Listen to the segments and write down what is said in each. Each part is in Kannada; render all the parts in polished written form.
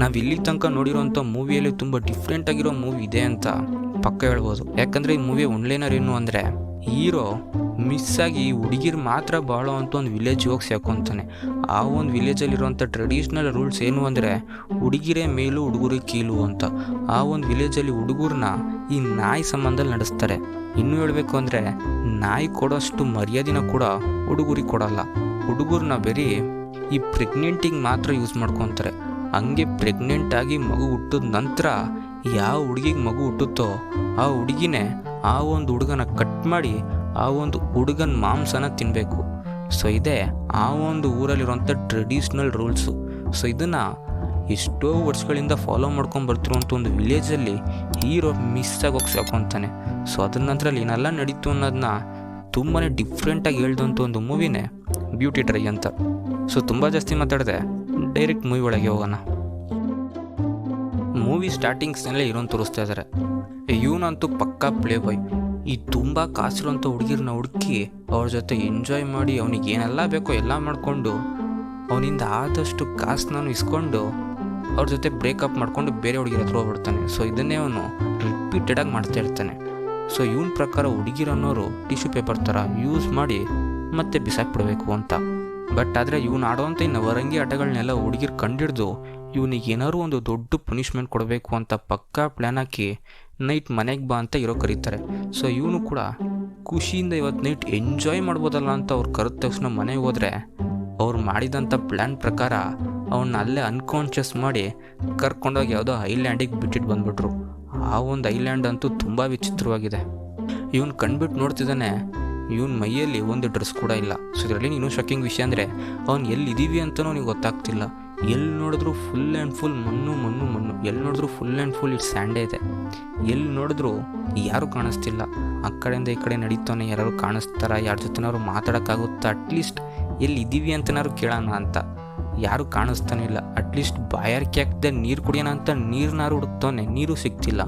ನಾವು ಇಲ್ಲಿ ತನಕ ನೋಡಿರೋಂಥ ಮೂವಿಯಲ್ಲಿ ತುಂಬ ಡಿಫ್ರೆಂಟ್ ಆಗಿರೋ ಮೂವಿ ಇದೆ ಅಂತ ಪಕ್ಕ ಹೇಳ್ಬೋದು. ಯಾಕಂದರೆ ಈ ಮೂವಿ ಒನ್ಲೈನರ್ ಏನು ಅಂದರೆ, ಹೀರೋ ಮಿಸ್ ಆಗಿ ಹುಡುಗಿರು ಮಾತ್ರ ಬಾಳೋ ಅಂತ ಒಂದು ವಿಲೇಜ್ ಹೋಗಿ ಸೇರ್ಕೊತಾನೆ. ಆ ಒಂದು ವಿಲೇಜಲ್ಲಿರುವಂಥ ಟ್ರೆಡಿಷ್ನಲ್ ರೂಲ್ಸ್ ಏನು ಅಂದರೆ, ಹುಡುಗಿರೇ ಮೇಲೂ ಹುಡುಗರಿಗೆ ಕೀಲು ಅಂತ. ಆ ಒಂದು ವಿಲೇಜಲ್ಲಿ ಹುಡುಗರನ್ನ ಈ ನಾಯಿ ಸಂಬಂಧದಲ್ಲಿ ನಡೆಸ್ತಾರೆ. ಇನ್ನೂ ಹೇಳಬೇಕು ಅಂದರೆ, ನಾಯಿ ಕೊಡೋಷ್ಟು ಮರ್ಯಾದಿನ ಕೂಡ ಹುಡುಗರಿಗೆ ಕೊಡಲ್ಲ. ಹುಡುಗರನ್ನ ಬರೀ ಈ ಪ್ರೆಗ್ನೆಂಟಿಗೆ ಮಾತ್ರ ಯೂಸ್ ಮಾಡ್ಕೊತಾರೆ. ಹಂಗೆ ಪ್ರೆಗ್ನೆಂಟ್ ಆಗಿ ಮಗು ಹುಟ್ಟಿದ ನಂತರ ಯಾವ ಹುಡುಗಿಗೆ ಮಗು ಹುಟ್ಟುತ್ತೋ ಆ ಹುಡುಗಿನೇ ಆ ಒಂದು ಹುಡುಗನ ಕಟ್ ಮಾಡಿ ಆ ಒಂದು ಹುಡುಗನ ಮಾಂಸನ ತಿನ್ನಬೇಕು. ಸೊ ಇದೇ ಆ ಒಂದು ಊರಲ್ಲಿರುವಂಥ ಟ್ರೆಡಿಷ್ನಲ್ ರೂಲ್ಸು. ಸೊ ಇದನ್ನು ಎಷ್ಟೋ ವರ್ಷಗಳಿಂದ ಫಾಲೋ ಮಾಡ್ಕೊಂಡು ಬರ್ತಿರುವಂಥ ಒಂದು ವಿಲೇಜಲ್ಲಿ ಹೀರೋ ಮಿಸ್ ಆಗೋಗಿ ಸಾಕೊಂತಾನೆ. ಸೊ ಅದ್ರ ನಂತರ ಅಲ್ಲಿ ಏನೆಲ್ಲ ನಡೀತು ಅನ್ನೋದನ್ನ ತುಂಬಾ ಡಿಫ್ರೆಂಟಾಗಿ ಹೇಳ್ದಂಥ ಒಂದು ಮೂವಿನೇ ಬ್ಯೂಟಿ ಟ್ರೈ ಅಂತ. ಸೊ ತುಂಬ ಜಾಸ್ತಿ ಮಾತಾಡಿದೆ, ಡೈರೆಕ್ಟ್ ಮೂವಿ ಒಳಗೆ ಹೋಗೋಣ. ಮೂವಿ ಸ್ಟಾರ್ಟಿಂಗ್ಸ್ನಲ್ಲೇ ಹೀರೋನ್ ತೋರಿಸ್ತಾ ಇದ್ದಾರೆ. ಇವನಂತೂ ಪಕ್ಕಾ ಪ್ಲೇ ಬಾಯ್. ಈ ತುಂಬ ಕಾಸಿರುವಂಥ ಹುಡುಗಿರನ್ನ ಹುಡುಕಿ ಅವ್ರ ಜೊತೆ ಎಂಜಾಯ್ ಮಾಡಿ ಅವನಿಗೆ ಏನೆಲ್ಲ ಬೇಕೋ ಎಲ್ಲ ಮಾಡಿಕೊಂಡು ಅವನಿಂದ ಆದಷ್ಟು ಕಾಸನ್ನು ಇಸ್ಕೊಂಡು ಅವ್ರ ಜೊತೆ ಬ್ರೇಕಪ್ ಮಾಡಿಕೊಂಡು ಬೇರೆ ಹುಡುಗಿರ ಹತ್ರ ಹೋಗ್ಬಿಡ್ತಾನೆ. ಸೊ ಇದನ್ನೇ ಅವನು ರಿಪೀಟೆಡಾಗಿ ಮಾಡ್ತಾ ಇರ್ತಾನೆ. ಸೊ ಇವನ ಪ್ರಕಾರ ಹುಡುಗಿರನ್ನೋರು ಟಿಶ್ಯೂ ಪೇಪರ್ ಥರ ಯೂಸ್ ಮಾಡಿ ಮತ್ತೆ ಬಿಸಾಕ್ಬಿಡ್ಬೇಕು ಅಂತ. ಬಟ್ ಆದರೆ ಇವನು ಆಡೋವಂಥ ಈ ನವರಂಗಿ ಆಟಗಳನ್ನೆಲ್ಲ ಹುಡುಗಿರು ಕಂಡಿಡ್ದು ಇವನಿಗೆ ಏನಾದ್ರು ಒಂದು ದೊಡ್ಡ ಪನಿಷ್ಮೆಂಟ್ ಕೊಡಬೇಕು ಅಂತ ಪಕ್ಕಾ ಪ್ಲ್ಯಾನ್ ಹಾಕಿ ನೈಟ್ ಮನೆಗೆ ಬಾ ಅಂತ ಇರೋ ಕರೀತಾರೆ. ಸೊ ಇವನು ಕೂಡ ಖುಷಿಯಿಂದ ಇವತ್ತು ನೈಟ್ ಎಂಜಾಯ್ ಮಾಡ್ಬೋದಲ್ಲ ಅಂತ ಅವ್ರು ಕರೆದ ತಕ್ಷಣ ಮನೆಗೆ ಹೋದರೆ ಅವ್ರು ಮಾಡಿದಂಥ ಪ್ಲ್ಯಾನ್ ಪ್ರಕಾರ ಅವನ್ನ ಅಲ್ಲೇ ಅನ್ಕಾನ್ಷಿಯಸ್ ಮಾಡಿ ಕರ್ಕೊಂಡೋಗಿ ಯಾವುದೋ ಐಲ್ಯಾಂಡಿಗೆ ಬಿಟ್ಟಿಟ್ಟು ಬಂದುಬಿಟ್ರು. ಆ ಒಂದು ಐಲ್ಯಾಂಡ್ ಅಂತೂ ತುಂಬ ವಿಚಿತ್ರವಾಗಿದೆ. ಇವನು ಕಂಡುಬಿಟ್ಟು ನೋಡ್ತಿದ್ದಾನೆ, ಇವನ ಮೈಯಲ್ಲಿ ಒಂದು ಡ್ರೆಸ್ ಕೂಡ ಇಲ್ಲ. ಸೊ ಇದರಲ್ಲಿ ಇನ್ನೂ ಶಾಕಿಂಗ್ ವಿಷಯ ಅಂದರೆ, ಅವ್ನು ಎಲ್ಲಿದ್ದೀವಿ ಅಂತಲೂ ಅವನಿಗೆ ಗೊತ್ತಾಗ್ತಿಲ್ಲ. ಎಲ್ಲಿ ನೋಡಿದ್ರು ಫುಲ್ ಆ್ಯಂಡ್ ಫುಲ್ ಮಣ್ಣು ಮಣ್ಣು ಮಣ್ಣು. ಎಲ್ಲಿ ನೋಡಿದ್ರು ಫುಲ್ ಆ್ಯಂಡ್ ಫುಲ್ ಇಟ್ಟು ಸ್ಯಾಂಡೇ ಇದೆ. ಎಲ್ಲಿ ನೋಡಿದ್ರು ಯಾರೂ ಕಾಣಿಸ್ತಿಲ್ಲ. ಆ ಕಡೆಯಿಂದ ಈ ಕಡೆ ನಡೀತಾನೆ, ಯಾರು ಕಾಣಿಸ್ತಾರ, ಯಾರ ಜೊತೆನಾದ್ರು ಮಾತಾಡೋಕ್ಕಾಗುತ್ತಾ, ಅಟ್ಲೀಸ್ಟ್ ಎಲ್ಲಿದ್ದೀವಿ ಅಂತನಾದ್ರು ಕೇಳೋಣ ಅಂತ. ಯಾರೂ ಕಾಣಿಸ್ತಾನೆ ಇಲ್ಲ. ಅಟ್ಲೀಸ್ಟ್ ಬಾಯಾರಿಕೆ ಹಾಕ್ದೆ ನೀರು ಕುಡಿಯೋಣ ಅಂತ ನೀರನ್ನಾರು ಹುಡುಕ್ತಾನೆ, ನೀರು ಸಿಗ್ತಿಲ್ಲ.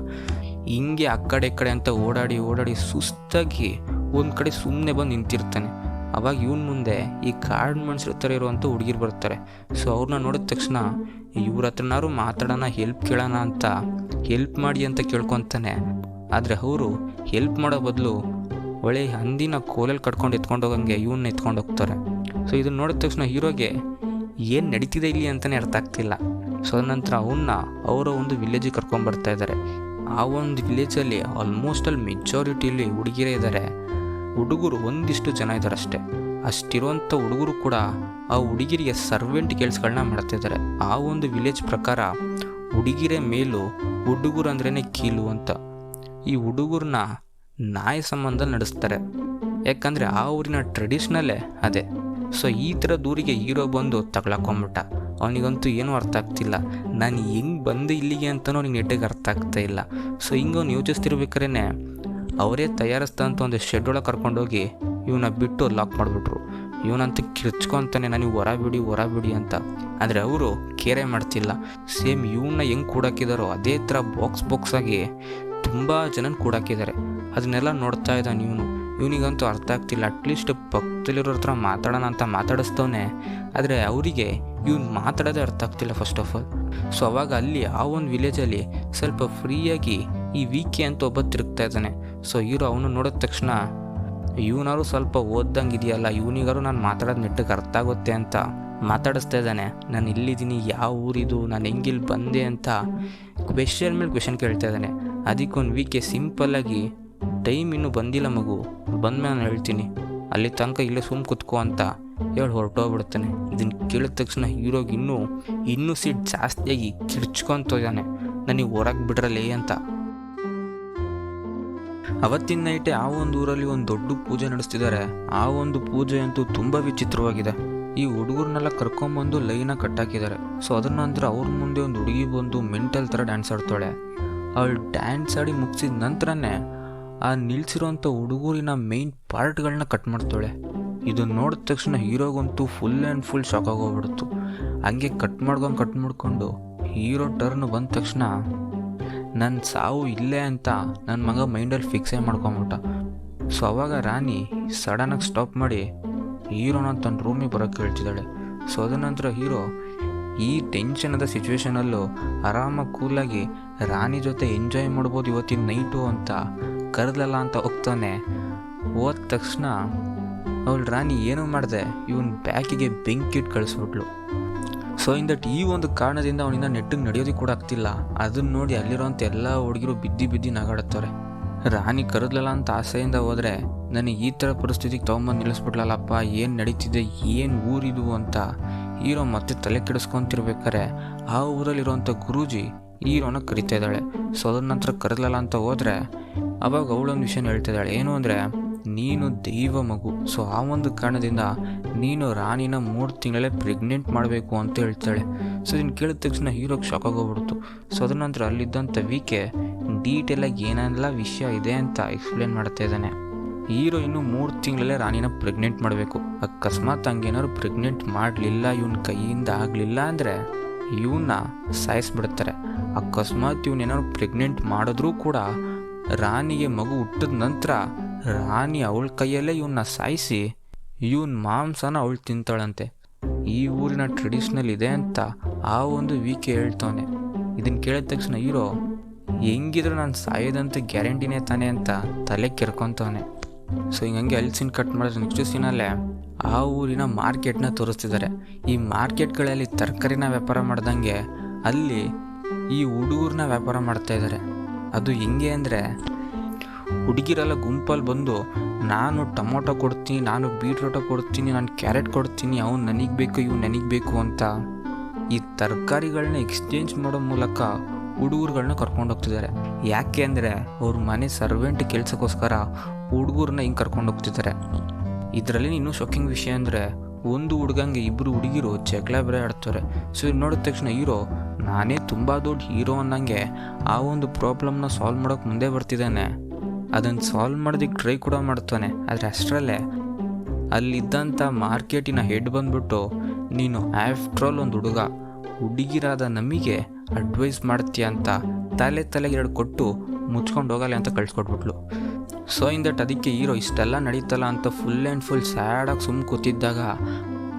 ಹಿಂಗೆ ಆ ಕಡೆ ಈ ಕಡೆ ಅಂತ ಓಡಾಡಿ ಓಡಾಡಿ ಸುಸ್ತಾಗಿ ಒಂದು ಕಡೆ ಸುಮ್ಮನೆ ಬಂದು ನಿಂತಿರ್ತಾನೆ. ಅವಾಗ ಇವನ ಮುಂದೆ ಈ ಕಾರ್ಡ್ ಮನುಷ್ಯರ ಥರ ಇರುವಂಥ ಹುಡುಗಿರು ಬರ್ತಾರೆ. ಸೊ ಅವ್ರನ್ನ ನೋಡಿದ ತಕ್ಷಣ ಇವ್ರ ಹತ್ರನಾರು ಮಾತಾಡೋಣ, ಹೆಲ್ಪ್ ಕೇಳೋಣ ಅಂತ ಹೆಲ್ಪ್ ಮಾಡಿ ಅಂತ ಕೇಳ್ಕೊತಾನೆ. ಆದರೆ ಅವರು ಹೆಲ್ಪ್ ಮಾಡೋ ಬದಲು ಒಳ್ಳೆ ಹಂದಿನ ಕೋಲಲ್ಲಿ ಕಟ್ಕೊಂಡು ಎತ್ಕೊಂಡು ಹೋಗಂಗೆ ಇವನ್ನ ಎತ್ಕೊಂಡು ಹೋಗ್ತಾರೆ. ಸೊ ಇದನ್ನ ನೋಡಿದ ತಕ್ಷಣ ಹೀರೋಗೆ ಏನು ನಡೀತಿದೆ ಇಲ್ಲಿ ಅಂತಲೇ ಅರ್ಥ ಆಗ್ತಿಲ್ಲ. ಸೊ ನಂತರ ಅವನ್ನ ಅವರ ಒಂದು ವಿಲೇಜಿಗೆ ಕರ್ಕೊಂಡ್ಬರ್ತಾ ಇದ್ದಾರೆ. ಆ ಒಂದು ವಿಲೇಜಲ್ಲಿ ಆಲ್ಮೋಸ್ಟ್ ಅಲ್ಲಿ ಮೆಜಾರಿಟಿಯಲ್ಲಿ ಹುಡುಗಿರೇ ಇದ್ದಾರೆ. ಹುಡುಗರು ಒಂದಿಷ್ಟು ಜನ ಇದ್ದಾರೆ ಅಷ್ಟೇ. ಅಷ್ಟಿರುವಂಥ ಹುಡುಗರು ಕೂಡ ಆ ಹುಡುಗಿರಿಗೆ ಸರ್ವೆಂಟ್ ಕೆಲಸಗಳನ್ನ ಮಾಡ್ತಿದ್ದಾರೆ. ಆ ಒಂದು ವಿಲೇಜ್ ಪ್ರಕಾರ ಹುಡುಗಿರೇ ಮೇಲು, ಹುಡುಗರು ಅಂದ್ರೇ ಕೀಲು ಅಂತ. ಈ ಹುಡುಗರನ್ನ ನಾಯಿ ಸಂಬಂಧ ನಡೆಸ್ತಾರೆ. ಯಾಕಂದರೆ ಆ ಊರಿನ ಟ್ರೆಡಿಷ್ನಲ್ಲೇ ಅದೇ. ಸೊ ಈ ಥರ ದೂರಿಗೆ ಹೀರೋ ಬಂದು ತಗೊಳಕೊಂಬಿಟ್ಟ. ಅವನಿಗಂತೂ ಏನೂ ಅರ್ಥ ಆಗ್ತಿಲ್ಲ. ನಾನು ಹೆಂಗೆ ಬಂದು ಇಲ್ಲಿಗೆ ಅಂತಲೂ ಅವನಿಗೆ ನೆಟ್ಟಿಗೆ ಅರ್ಥ ಆಗ್ತಾ ಇಲ್ಲ. ಸೊ ಹಿಂಗೆ ಅವ್ನು ಯೋಚಿಸ್ತಿರ್ಬೇಕಾದ್ರೆ ಅವರೇ ತಯಾರಿಸ್ದಂಥ ಒಂದು ಶೆಡ್ ಒಳಗೆ ಕರ್ಕೊಂಡೋಗಿ ಇವನ್ನ ಬಿಟ್ಟು ಲಾಕ್ ಮಾಡಿಬಿಟ್ರು. ಇವನಂತೂ ಕಿರ್ಚ್ಕೊತಾನೆ, ನನಗೆ ಹೊರ ಬಿಡಿ ಅಂತ. ಆದರೆ ಅವರು ಕೇರೆ ಮಾಡ್ತಿಲ್ಲ. ಸೇಮ್ ಇವನ್ನ ಹೆಂಗೆ ಕೂಡಾಕಿದಾರೋ ಅದೇ ಥರ ಬಾಕ್ಸ್ ಆಗಿ ತುಂಬ ಜನನ ಕೂಡಾಕಿದ್ದಾರೆ. ಅದನ್ನೆಲ್ಲ ನೋಡ್ತಾ ಇದ್ದಾನೆ ಇವನಿಗಂತೂ ಅರ್ಥ ಆಗ್ತಿಲ್ಲ. ಅಟ್ಲೀಸ್ಟ್ ಪಕ್ಕದಲ್ಲಿರೋ ಹತ್ರ ಮಾತಾಡೋಣ ಅಂತ ಮಾತಾಡಿಸ್ತವನೆ, ಆದರೆ ಅವರಿಗೆ ಇವ್ನು ಮಾತಾಡೋದೇ ಅರ್ಥ ಆಗ್ತಿಲ್ಲ ಫಸ್ಟ್ ಆಫ್ ಆಲ್. ಸೊ ಅವಾಗ ಅಲ್ಲಿ ಆ ಒಂದು ವಿಲೇಜಲ್ಲಿ ಸ್ವಲ್ಪ ಫ್ರೀಯಾಗಿ ಈ ವಿಕೆ ಅಂತ ಒಬ್ಬ ತಿರುಗ್ತಾ ಇದ್ದಾನೆ. ಸೊ ಹೀರೋ ಅವನು ನೋಡಿದ ತಕ್ಷಣ ಇವನಾರು ಸ್ವಲ್ಪ ಓದ್ದಂಗೆ ಇದೆಯಲ್ಲ, ಇವನಿಗಾರು ನಾನು ಮಾತಾಡೋದು ನೆಟ್ಟಿಗೆ ಅರ್ಥ ಆಗುತ್ತೆ ಅಂತ ಮಾತಾಡಿಸ್ತಾ ಇದ್ದಾನೆ. ನಾನು ಇಲ್ಲಿದ್ದೀನಿ, ಯಾವ ಊರಿದು, ನಾನು ಹೆಂಗಿಲ್ಲಿ ಬಂದೆ ಅಂತ ಕ್ವೆಶ್ಚನ್ ಮೇಲೆ ಕ್ವೆಶ್ಚನ್ ಕೇಳ್ತಾ ಇದ್ದಾನೆ. ಅದಕ್ಕೊಂದು ವಿಕೆ ಸಿಂಪಲ್ಲಾಗಿ, ಟೈಮ್ ಇನ್ನೂ ಬಂದಿಲ್ಲ ಮಗು, ಬಂದಮೇಲೆ ನಾನು ಹೇಳ್ತೀನಿ, ಅಲ್ಲಿ ತನಕ ಇಲ್ಲೇ ಸುಮ್ಮ ಕುತ್ಕೋ ಅಂತ ಹೇಳಿ ಹೊರಟೋಗ್ಬಿಡ್ತಾನೆ. ಇದನ್ನು ಕೇಳಿದ ತಕ್ಷಣ ಹೀರೋಗೆ ಇನ್ನೂ ಸೀಟ್ ಜಾಸ್ತಿಯಾಗಿ ಕಿರ್ಚ್ಕೊತಾನೆ, ನನಗೆ ಹೊರಗೆ ಬಿಡ್ರಲ್ಲೇ ಅಂತ. ಅವತ್ತಿನ ನೈಟೇ ಆ ಒಂದು ಊರಲ್ಲಿ ಒಂದು ದೊಡ್ಡ ಪೂಜೆ ನಡೆಸ್ತಿದ್ದಾರೆ. ಆ ಒಂದು ಪೂಜೆ ಅಂತೂ ತುಂಬ ವಿಚಿತ್ರವಾಗಿದೆ. ಈ ಹುಡುಗರನ್ನೆಲ್ಲ ಕರ್ಕೊಂಬಂದು ಲೈನಾಗಿ ಕಟ್ಟಾಕಿದ್ದಾರೆ. ಸೊ ಅದರ ನಂತರ ಅವ್ರ ಮುಂದೆ ಒಂದು ಹುಡುಗಿ ಬಂದು ಮೆಂಟಲ್ ಥರ ಡ್ಯಾನ್ಸ್ ಆಡ್ತಾಳೆ. ಅವಳು ಡ್ಯಾನ್ಸ್ ಆಡಿ ಮುಗಿಸಿದ ನಂತರನೇ ಆ ನಿಲ್ಸಿರೋಂಥ ಹುಡುಗರಿನ ಮೇಯ್ನ್ ಪಾರ್ಟ್ಗಳನ್ನ ಕಟ್ ಮಾಡ್ತಾಳೆ. ಇದನ್ನು ನೋಡಿದ ತಕ್ಷಣ ಹೀರೋಗಂತೂ ಫುಲ್ ಆ್ಯಂಡ್ ಫುಲ್ ಶಾಕ್ ಆಗೋಗ್ಬಿಡ್ತು. ಹಂಗೆ ಕಟ್ ಮಾಡ್ಕೊಂಡು ಹೀರೋ ಟರ್ನ್ ಬಂದ ತಕ್ಷಣ ನನ್ನ ಸಾವು ಇಲ್ಲೇ ಅಂತ ನನ್ನ ಮಗ ಮೈಂಡಲ್ಲಿ ಫಿಕ್ಸೇ ಮಾಡ್ಕೊಂಬಿಟ್ಟ. ಸೊ ಅವಾಗ ರಾಣಿ ಸಡನ್ನಾಗಿ ಸ್ಟಾಪ್ ಮಾಡಿ ಹೀರೋನ ತನ್ನ ರೂಮಿಗೆ ಬರೋಕ್ಕೆ ಹೇಳ್ತಿದ್ದಾಳೆ. ಸೊ ಅದ ನಂತರ ಹೀರೋ ಈ ಟೆನ್ಷನ್ ಆದ ಸಿಚುವೇಶನಲ್ಲೂ ಆರಾಮಾಗಿ ಕೂಲಾಗಿ ರಾಣಿ ಜೊತೆ ಎಂಜಾಯ್ ಮಾಡ್ಬೋದು ಇವತ್ತಿನ ನೈಟು ಅಂತ ಕರೆದಲ್ಲ ಅಂತ ಹೋಗ್ತಾನೆ. ಹೋದ ತಕ್ಷಣ ಅವಳು ರಾಣಿ ಏನೂ ಮಾಡಿದೆ ಇವನ್ ಬ್ಯಾಕಿಗೆ ಬೆಂಕಿ ಇಟ್ಟು ಕಳಿಸ್ಬಿಟ್ಲು. ಸೊ ಇನ್ ದಟ್ ಈ ಒಂದು ಕಾರಣದಿಂದ ಅವನಿಂದ ನೆಟ್ಟಿಗೆ ನಡೆಯೋದಕ್ಕೆ ಕೂಡ ಆಗ್ತಿಲ್ಲ. ಅದನ್ನ ನೋಡಿ ಅಲ್ಲಿರೋಂಥ ಎಲ್ಲ ಹುಡುಗಿರು ಬಿದ್ದಿ ನಗಾಡುತ್ತಾರೆ. ರಾಣಿ ಕರೆದ್ಲಲ್ಲ ಅಂತ ಆಸೆಯಿಂದ ಹೋದರೆ ನನಗೆ ಈ ಥರ ಪರಿಸ್ಥಿತಿಗೆ ತೊಗೊಂಬಂದು ನಿಲ್ಲಿಸ್ಬಿಟ್ಲಲ್ಲಪ್ಪ, ಏನು ನಡೀತಿದೆ, ಏನು ಊರಿದು ಅಂತ ಹೀರೋ ಮತ್ತೆ ತಲೆ ಕೆಡಿಸ್ಕೊತಿರ್ಬೇಕಾರೆ ಆ ಊರಲ್ಲಿರೋಂಥ ಗುರೂಜಿ ಹೀರೋನ ಕರಿತಾ ಇದ್ದಾಳೆ. ಸೊ ಅದ್ರ ನಂತರ ಕರೆದ್ಲಲ್ಲ ಅಂತ ಹೋದರೆ ಅವಾಗ ಅವಳೊಂದು ವಿಷಯನ ಹೇಳ್ತಾ ಇದ್ದಾಳೆ, ಏನು ಅಂದರೆ ನೀನು ದೈವ ಮಗು, ಸೊ ಆ ಒಂದು ಕಾರಣದಿಂದ ನೀನು ರಾಣಿನ 3 ತಿಂಗಳೇ ಪ್ರೆಗ್ನೆಂಟ್ ಮಾಡಬೇಕು ಅಂತ ಹೇಳ್ತಾಳೆ. ಸೊ ಇದನ್ನು ಕೇಳಿದ ತಕ್ಷಣ ಹೀರೋಗೆ ಶಾಕ್ ಆಗೋಗ್ಬಿಡ್ತು. ಸೊ ಅದ್ರ ನಂತರ ಅಲ್ಲಿದ್ದಂಥ ವಿಕೆ ಡೀಟೇಲಾಗಿ ಏನೆಲ್ಲ ವಿಷಯ ಇದೆ ಅಂತ ಎಕ್ಸ್ಪ್ಲೇನ್ ಮಾಡ್ತಾ ಇದ್ದಾನೆ. ಹೀರೋ ಇನ್ನು 3 ತಿಂಗಳಲ್ಲೇ ರಾಣಿನ ಪ್ರೆಗ್ನೆಂಟ್ ಮಾಡಬೇಕು. ಅಕಸ್ಮಾತ್ ಹಂಗೇನಾದ್ರು ಪ್ರೆಗ್ನೆಂಟ್ ಮಾಡಲಿಲ್ಲ, ಇವನ ಕೈಯಿಂದ ಆಗಲಿಲ್ಲ ಅಂದರೆ ಇವನ್ನ ಸಾಯಿಸ್ಬಿಡ್ತಾರೆ. ಅಕಸ್ಮಾತ್ ಇವನೇನಾದ್ರು ಪ್ರೆಗ್ನೆಂಟ್ ಮಾಡಿದ್ರೂ ಕೂಡ ರಾಣಿಗೆ ಮಗು ಹುಟ್ಟಿದ ನಂತರ ರಾಣಿ ಅವಳ ಕೈಯಲ್ಲೇ ಇವನ್ನ ಸಾಯಿಸಿ ಇವನ್ ಮಾಂಸನ ಅವಳು ತಿಂತಾಳಂತೆ. ಈ ಊರಿನ ಟ್ರೆಡಿಷ್ನಲ್ ಇದೆ ಅಂತ ಆ ಒಂದು ವಿಕೆ ಹೇಳ್ತಾನೆ. ಇದನ್ನು ಕೇಳಿದ ತಕ್ಷಣ ಹೀರೋ ಹೆಂಗಿದ್ರು ನಾನು ಸಾಯೋದಂತ ಗ್ಯಾರಂಟಿನೇ ತಾನೆ ಅಂತ ತಲೆ ಕೆರ್ಕೊತಾನೆ. ಸೊ ಹಿಂಗೆ ಅಲ್ಲಿ ಸೀನ್ ಕಟ್ ಮಾಡಿದ್ರೆ ನೆಕ್ಸ್ಟ್ ಸೀನಲ್ಲೇ ಆ ಊರಿನ ಮಾರ್ಕೆಟ್ನ ತೋರಿಸ್ತಿದ್ದಾರೆ. ಈ ಮಾರ್ಕೆಟ್ಗಳಲ್ಲಿ ತರಕಾರಿನ ವ್ಯಾಪಾರ ಮಾಡ್ದಂಗೆ ಅಲ್ಲಿ ಈ ಹುಡುಗರನ್ನ ವ್ಯಾಪಾರ ಮಾಡ್ತಾ ಇದ್ದಾರೆ. ಅದು ಹೆಂಗೆ ಅಂದರೆ ಹುಡುಗಿರೆಲ್ಲ ಗುಂಪಲ್ಲಿ ಬಂದು ನಾನು ಟೊಮೊಟೊ ಕೊಡ್ತೀನಿ, ನಾನು ಬೀಟ್ರೋಟೊ ಕೊಡ್ತೀನಿ, ನಾನು ಕ್ಯಾರೆಟ್ ಕೊಡ್ತೀನಿ, ಅವ್ನು ನನಗೆ ಬೇಕು ಇವ್ನು ನನಗೆ ಬೇಕು ಅಂತ ಈ ತರಕಾರಿಗಳನ್ನ ಎಕ್ಸ್ಚೇಂಜ್ ಮಾಡೋ ಮೂಲಕ ಹುಡುಗರುಗಳನ್ನ ಕರ್ಕೊಂಡು ಹೋಗ್ತಿದ್ದಾರೆ. ಯಾಕೆ ಅಂದರೆ ಅವ್ರ ಮನೆ ಸರ್ವೆಂಟ್ ಕೆಲಸಕ್ಕೋಸ್ಕರ ಹುಡುಗರನ್ನ ಹಿಂಗೆ ಕರ್ಕೊಂಡು ಹೋಗ್ತಿದ್ದಾರೆ. ಇದರಲ್ಲಿ ಇನ್ನೂ ಶಾಕಿಂಗ್ ವಿಷಯ ಅಂದರೆ ಒಂದು ಹುಡುಗಂಗೆ 2 ಹುಡುಗಿರು ಜಗಳ ಬೇರೆ ಆಡ್ತಾರೆ. ಸೊ ಇದು ನೋಡಿದ ತಕ್ಷಣ ಹೀರೋ ನಾನೇ ತುಂಬ ದೊಡ್ಡ ಹೀರೋ ಅನ್ನಂಗೆ ಆ ಒಂದು ಪ್ರಾಬ್ಲಮ್ನ ಸಾಲ್ವ್ ಮಾಡೋಕೆ ಮುಂದೆ ಬರ್ತಿದ್ದಾನೆ. ಅದನ್ನು ಸಾಲ್ವ್ ಮಾಡೋದಕ್ಕೆ ಟ್ರೈ ಕೂಡ ಮಾಡ್ತಾನೆ. ಆದರೆ ಅಷ್ಟರಲ್ಲೇ ಅಲ್ಲಿದ್ದಂಥ ಮಾರ್ಕೆಟಿನ ಹೆಡ್ ಬಂದ್ಬಿಟ್ಟು ನೀನು ಆಫ್ಟ್ರಾಲ್ ಒಂದು ಹುಡುಗಿರಾದ ನಮಗೆ ಅಡ್ವೈಸ್ ಮಾಡ್ತೀಯ ಅಂತ ತಲೆಗೆ 2 ಕೊಟ್ಟು ಮುಚ್ಕೊಂಡು ಹೋಗಲ್ಲ ಅಂತ ಕಳಿಸ್ಕೊಟ್ಬಿಟ್ಲು. ಸೊ ಇನ್ ದಟ್ ಅದಕ್ಕೆ ಹೀರೋ ಇಷ್ಟೆಲ್ಲ ನಡೀತಲ್ಲ ಅಂತ ಫುಲ್ ಆ್ಯಂಡ್ ಫುಲ್ ಸ್ಯಾಡಾಗಿ ಸುಮ್ಮ ಕೂತಿದ್ದಾಗ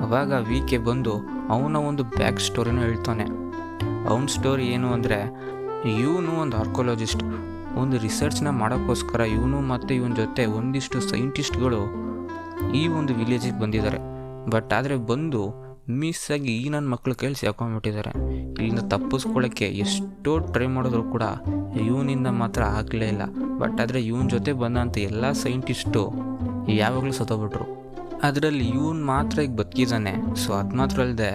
ಅವಾಗ ವಿಕೆ ಬಂದು ಅವನ ಒಂದು ಬ್ಯಾಕ್ ಸ್ಟೋರಿನೂ ಹೇಳ್ತಾನೆ. ಅವನ ಸ್ಟೋರಿ ಏನು ಅಂದರೆ ಇವನು ಒಂದು ಆರ್ಕೋಲಜಿಸ್ಟ್, ಒಂದು ರಿಸರ್ಚ್ನ ಮಾಡೋಕ್ಕೋಸ್ಕರ ಇವನು ಮತ್ತು ಇವನ ಜೊತೆ ಒಂದಿಷ್ಟು ಸೈಂಟಿಸ್ಟ್ಗಳು ಈ ಒಂದು ವಿಲೇಜಿಗೆ ಬಂದಿದ್ದಾರೆ. ಬಟ್ ಆದರೆ ಬಂದು ಮಿಸ್ಸಾಗಿ ಈ ನನ್ನ ಮಕ್ಳ ಕೈಲಿ ಸೇರ್ಕೊಂಡ್ಬಿಟ್ಟಿದ್ದಾರೆ. ಇಲ್ಲಿಂದ ತಪ್ಪಿಸ್ಕೊಳ್ಳೋಕ್ಕೆ ಎಷ್ಟೋ ಟ್ರೈ ಮಾಡಿದ್ರು ಕೂಡ ಇವನಿಂದ ಮಾತ್ರ ಆಗಲೇ ಇಲ್ಲ. ಬಟ್ ಆದರೆ ಇವನ ಜೊತೆ ಬಂದಂಥ ಎಲ್ಲ ಸೈಂಟಿಸ್ಟು ಯಾವಾಗಲೂ ಸತ್ತೋಗ್ಬಿಟ್ರು. ಅದರಲ್ಲಿ ಇವನು ಮಾತ್ರ ಈಗ ಬದುಕಿದ್ದಾನೆ. ಸೊ ಅದು ಮಾತ್ರ ಅಲ್ಲದೆ